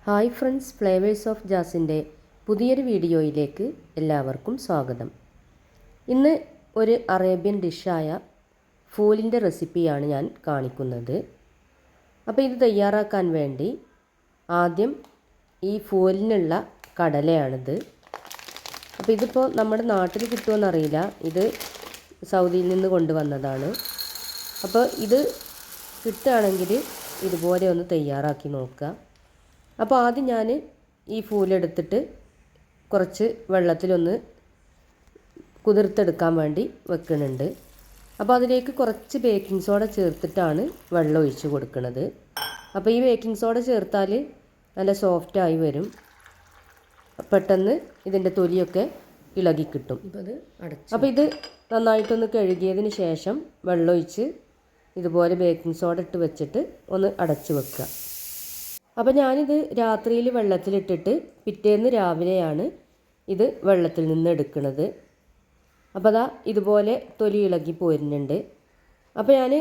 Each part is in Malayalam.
ഹായ് ഫ്രണ്ട്സ്, ഫ്ലേവേഴ്സ് ഓഫ് ജാസിൻ്റെ പുതിയൊരു വീഡിയോയിലേക്ക് എല്ലാവർക്കും സ്വാഗതം. ഇന്ന് ഒരു അറേബ്യൻ ഡിഷായ ഫൂലിൻ്റെ റെസിപ്പിയാണ് ഞാൻ കാണിക്കുന്നത്. അപ്പോൾ ഇത് തയ്യാറാക്കാൻ വേണ്ടി ആദ്യം ഈ ഫൂലിനുള്ള കടലയാണിത്. അപ്പോൾ ഇതിപ്പോൾ നമ്മുടെ നാട്ടിൽ കിട്ടുമെന്നറിയില്ല, ഇത് സൗദിയിൽ നിന്ന് കൊണ്ടുവന്നതാണ്. അപ്പോൾ ഇത് കിട്ടുകയാണെങ്കിൽ ഇതുപോലെ ഒന്ന് തയ്യാറാക്കി നോക്കുക. അപ്പോൾ ആദ്യം ഞാൻ ഈ ഫൂലെടുത്തിട്ട് കുറച്ച് വെള്ളത്തിലൊന്ന് കുതിർത്തെടുക്കാൻ വേണ്ടി വെക്കുന്നുണ്ട്. അപ്പോൾ അതിലേക്ക് കുറച്ച് ബേക്കിംഗ് സോഡ ചേർത്തിട്ടാണ് വെള്ളം ഒഴിച്ച് കൊടുക്കുന്നത്. അപ്പോൾ ഈ ബേക്കിംഗ് സോഡ ചേർത്താൽ നല്ല സോഫ്റ്റായി വരും, പെട്ടെന്ന് ഇതിൻ്റെ തൊലിയൊക്കെ ഇളകി കിട്ടും. അപ്പോൾ ഇത് നന്നായിട്ടൊന്ന് കഴുകിയതിന് ശേഷം വെള്ളമൊഴിച്ച് ഇതുപോലെ ബേക്കിംഗ് സോഡ ഇട്ട് വെച്ചിട്ട് ഒന്ന് അടച്ച് വെക്കുക. അപ്പോൾ ഞാനിത് രാത്രിയിൽ വെള്ളത്തിലിട്ടിട്ട് പിറ്റേന്ന് രാവിലെയാണ് ഇത് വെള്ളത്തിൽ നിന്ന് എടുക്കുന്നത്. അപ്പോൾ അതാ ഇതുപോലെ തൊലി ഇളകി പോരുന്നുണ്ട്. അപ്പോൾ ഞാൻ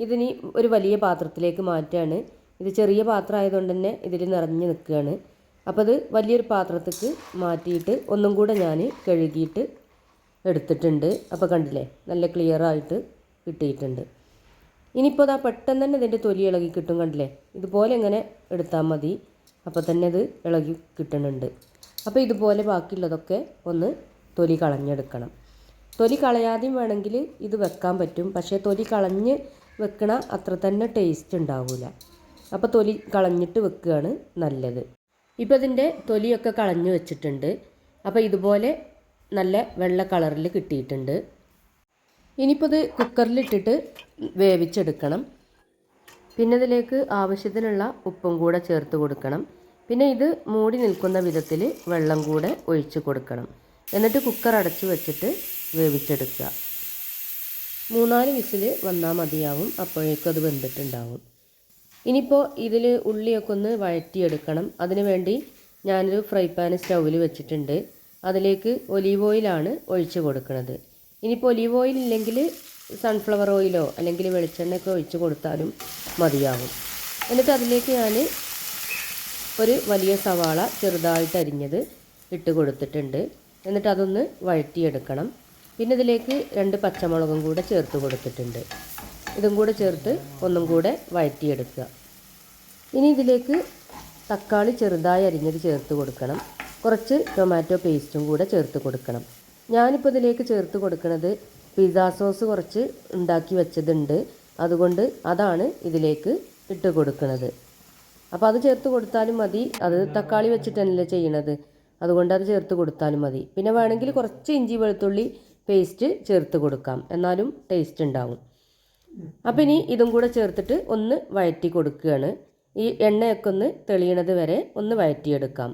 ഇതിനി ഒരു വലിയ പാത്രത്തിലേക്ക് മാറ്റുകയാണ്. ഇത് ചെറിയ പാത്രം ആയതുകൊണ്ട് തന്നെ ഇതിൽ നിറഞ്ഞ് നിൽക്കുകയാണ്. അപ്പോൾ അത് വലിയൊരു പാത്രത്തേക്ക് മാറ്റിയിട്ട് ഒന്നും കൂടെ ഞാൻ കഴുകിയിട്ട് എടുത്തിട്ടുണ്ട്. അപ്പോൾ കണ്ടില്ലേ, നല്ല ക്ലിയറായിട്ട് കിട്ടിയിട്ടുണ്ട്. ഇനിയിപ്പോൾ അതാ പെട്ടെന്ന് തന്നെ ഇതിൻ്റെ തൊലി ഇളകി കിട്ടും. കണ്ടില്ലേ, ഇതുപോലെ ഇങ്ങനെ എടുത്താൽ മതി, അപ്പോൾ തന്നെ ഇത് ഇളകി കിട്ടുന്നുണ്ട്. അപ്പോൾ ഇതുപോലെ ബാക്കിയുള്ളതൊക്കെ ഒന്ന് തൊലി കളഞ്ഞെടുക്കണം. തൊലി കളയാതെയും വേണമെങ്കിൽ ഇത് വെക്കാൻ പറ്റും, പക്ഷേ തൊലി കളഞ്ഞ് വെക്കണ അത്ര തന്നെ ടേസ്റ്റ് ഉണ്ടാവില്ല. അപ്പോൾ തൊലി കളഞ്ഞിട്ട് വെക്കുകയാണ് നല്ലത്. ഇപ്പോൾ ഇതിൻ്റെ തൊലിയൊക്കെ കളഞ്ഞു വെച്ചിട്ടുണ്ട്. അപ്പോൾ ഇതുപോലെ നല്ല വെള്ള കളറിൽ കിട്ടിയിട്ടുണ്ട്. ഇനിയിപ്പോൾ ഇത് കുക്കറിലിട്ടിട്ട് വേവിച്ചെടുക്കണം. പിന്നെ ഇതിലേക്ക് ആവശ്യത്തിനുള്ള ഉപ്പും കൂടെ ചേർത്ത് കൊടുക്കണം. പിന്നെ ഇത് മൂടി നിൽക്കുന്ന വിധത്തിൽ വെള്ളം കൂടെ ഒഴിച്ച് കൊടുക്കണം. എന്നിട്ട് കുക്കർ അടച്ച് വെച്ചിട്ട് വേവിച്ചെടുക്കുക. 3-4 വിസിൽ വന്നാൽ മതിയാവും, അപ്പോഴേക്കും അത് വെന്തിട്ടുണ്ടാവും. ഇനിയിപ്പോൾ ഇതിൽ ഉള്ളിയൊക്കെ ഒന്ന് വഴറ്റിയെടുക്കണം. അതിന് വേണ്ടി ഞാനൊരു ഫ്രൈ പാൻ സ്റ്റൗവിൽ വെച്ചിട്ടുണ്ട്. അതിലേക്ക് ഒലീവ് ഓയിലാണ് ഒഴിച്ച് കൊടുക്കുന്നത്. ഇനിയിപ്പോൾ ഒലീവ് ഓയിൽ ഇല്ലെങ്കിൽ സൺഫ്ലവർ ഓയിലോ അല്ലെങ്കിൽ വെളിച്ചെണ്ണയൊക്കെ ഒഴിച്ച് കൊടുത്താലും മതിയാവും. എന്നിട്ട് അതിലേക്ക് ഞാൻ ഒരു വലിയ സവാള ചെറുതായിട്ട് അരിഞ്ഞത് ഇട്ട് കൊടുത്തിട്ടുണ്ട്. എന്നിട്ട് അതൊന്ന് വഴറ്റിയെടുക്കണം. പിന്നെ ഇതിലേക്ക് 2 പച്ചമുളകും കൂടെ ചേർത്ത് കൊടുത്തിട്ടുണ്ട്. ഇതും കൂടെ ചേർത്ത് ഒന്നും കൂടെ വഴറ്റിയെടുക്കുക. ഇനി ഇതിലേക്ക് തക്കാളി ചെറുതായി അരിഞ്ഞത് ചേർത്ത് കൊടുക്കണം. കുറച്ച് ടൊമാറ്റോ പേസ്റ്റും കൂടെ ചേർത്ത് കൊടുക്കണം. ഞാനിപ്പോൾ ഇതിലേക്ക് ചേർത്ത് കൊടുക്കുന്നത് പിസ്സ സോസ് കുറച്ച് ഉണ്ടാക്കി വെച്ചതുണ്ട്, അതുകൊണ്ട് അതാണ് ഇതിലേക്ക് ഇട്ട് കൊടുക്കുന്നത്. അപ്പോൾ അത് ചേർത്ത് കൊടുത്താലും മതി, അത് തക്കാളി വെച്ചിട്ടല്ലേ ചെയ്യണത്, അതുകൊണ്ട് അത് ചേർത്ത് കൊടുത്താലും മതി. പിന്നെ വേണമെങ്കിൽ കുറച്ച് ഇഞ്ചി വെളുത്തുള്ളി പേസ്റ്റ് ചേർത്ത് കൊടുക്കാം, എന്നാലും ടേസ്റ്റ് ഉണ്ടാവും. അപ്പോൾ ഇനി ഇതും കൂടെ ചേർത്തിട്ട് ഒന്ന് വഴറ്റി കൊടുക്കുകയാണ്. ഈ എണ്ണയൊക്കെ ഒന്ന് തെളിയണത് വരെ ഒന്ന് വഴറ്റിയെടുക്കാം.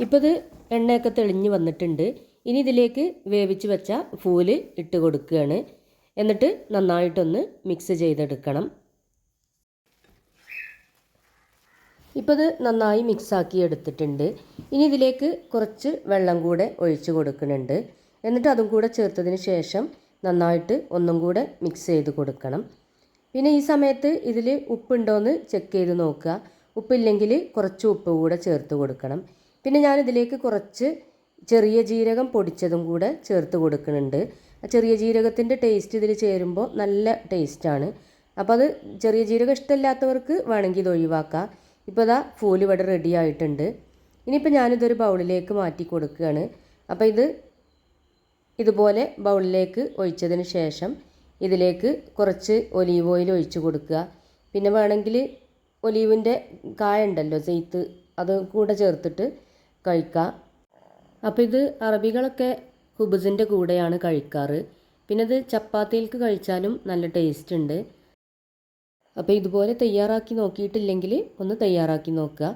ഇപ്പോൾ ഇത് എണ്ണയൊക്കെ തെളിഞ്ഞ് വന്നിട്ടുണ്ട്. ഇനി ഇതിലേക്ക് വേവിച്ച് വെച്ച ഫൂല് ഇട്ട് കൊടുക്കുകയാണ്. എന്നിട്ട് നന്നായിട്ടൊന്ന് മിക്സ് ചെയ്തെടുക്കണം. ഇപ്പോൾ ഇത് നന്നായി മിക്സാക്കി എടുത്തിട്ടുണ്ട്. ഇനി ഇതിലേക്ക് കുറച്ച് വെള്ളം കൂടെ ഒഴിച്ച് കൊടുക്കുന്നുണ്ട്. എന്നിട്ട് അതും കൂടെ ചേർത്തതിന് ശേഷം നന്നായിട്ട് ഒന്നും കൂടെ മിക്സ് ചെയ്ത് കൊടുക്കണം. പിന്നെ ഈ സമയത്ത് ഇതിൽ ഉപ്പുണ്ടോയെന്ന് ചെക്ക് ചെയ്ത് നോക്കുക. ഉപ്പില്ലെങ്കിൽ കുറച്ച് ഉപ്പ് കൂടെ ചേർത്ത് കൊടുക്കണം. പിന്നെ ഞാനിതിലേക്ക് കുറച്ച് ചെറിയ ജീരകം പൊടിച്ചതും കൂടെ ചേർത്ത് കൊടുക്കുന്നുണ്ട്. ചെറിയ ജീരകത്തിൻ്റെ ടേസ്റ്റ് ഇതിൽ ചേരുമ്പോൾ നല്ല ടേസ്റ്റാണ്. അപ്പോൾ അത് ചെറിയ ജീരകം ഇഷ്ടമില്ലാത്തവർക്ക് വേണമെങ്കിൽ ഇത് ഒഴിവാക്കാം. ഇപ്പോൾ ഇതാ ഫൂൽ ഇവിടെ റെഡി ആയിട്ടുണ്ട്. ഇനിയിപ്പോൾ ഞാനിതൊരു ബൗളിലേക്ക് മാറ്റി കൊടുക്കുകയാണ്. അപ്പോൾ ഇതുപോലെ ബൗളിലേക്ക് ഒഴിച്ചതിന് ശേഷം ഇതിലേക്ക് കുറച്ച് ഒലീവ് ഓയിൽ ഒഴിച്ച് കൊടുക്കുക. പിന്നെ വേണമെങ്കിൽ ഒലീവിൻ്റെ കായ ഉണ്ടല്ലോ, സെയ്ത്ത്, അത് കൂടെ ചേർത്തിട്ട് കഴിക്കുക. അപ്പോൾ ഇത് അറബികളൊക്കെ ഖുബുസിൻ്റെ കൂടെയാണ് കഴിക്കാറ്. പിന്നെ ഇത് ചപ്പാത്തിയിലേക്ക് കഴിച്ചാലും നല്ല ടേസ്റ്റ് ഉണ്ട്. അപ്പോൾ ഇതുപോലെ തയ്യാറാക്കി നോക്കിയിട്ടില്ലെങ്കിൽ ഒന്ന് തയ്യാറാക്കി നോക്കുക.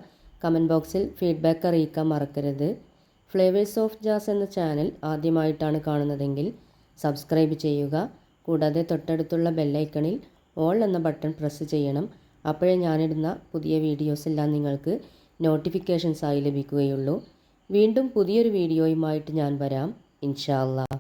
കമൻറ്റ് ബോക്സിൽ ഫീഡ്ബാക്ക് അറിയിക്കാൻ മറക്കരുത്. ഫ്ലേവേഴ്സ് ഓഫ് ജാസ് എന്ന ചാനൽ ആദ്യമായിട്ടാണ് കാണുന്നതെങ്കിൽ സബ്സ്ക്രൈബ് ചെയ്യുക. കൂടാതെ തൊട്ടടുത്തുള്ള ബെല്ലൈക്കണിൽ ഓൾ എന്ന ബട്ടൺ പ്രസ് ചെയ്യണം. അപ്പോഴേ ഞാനിടുന്ന പുതിയ വീഡിയോസ് എല്ലാം നിങ്ങൾക്ക് നോട്ടിഫിക്കേഷൻസായി ലഭിക്കുകയുള്ളൂ. വീണ്ടും പുതിയൊരു വീഡിയോയുമായിട്ട് ഞാൻ വരാം, ഇൻഷാ അല്ലാഹ്.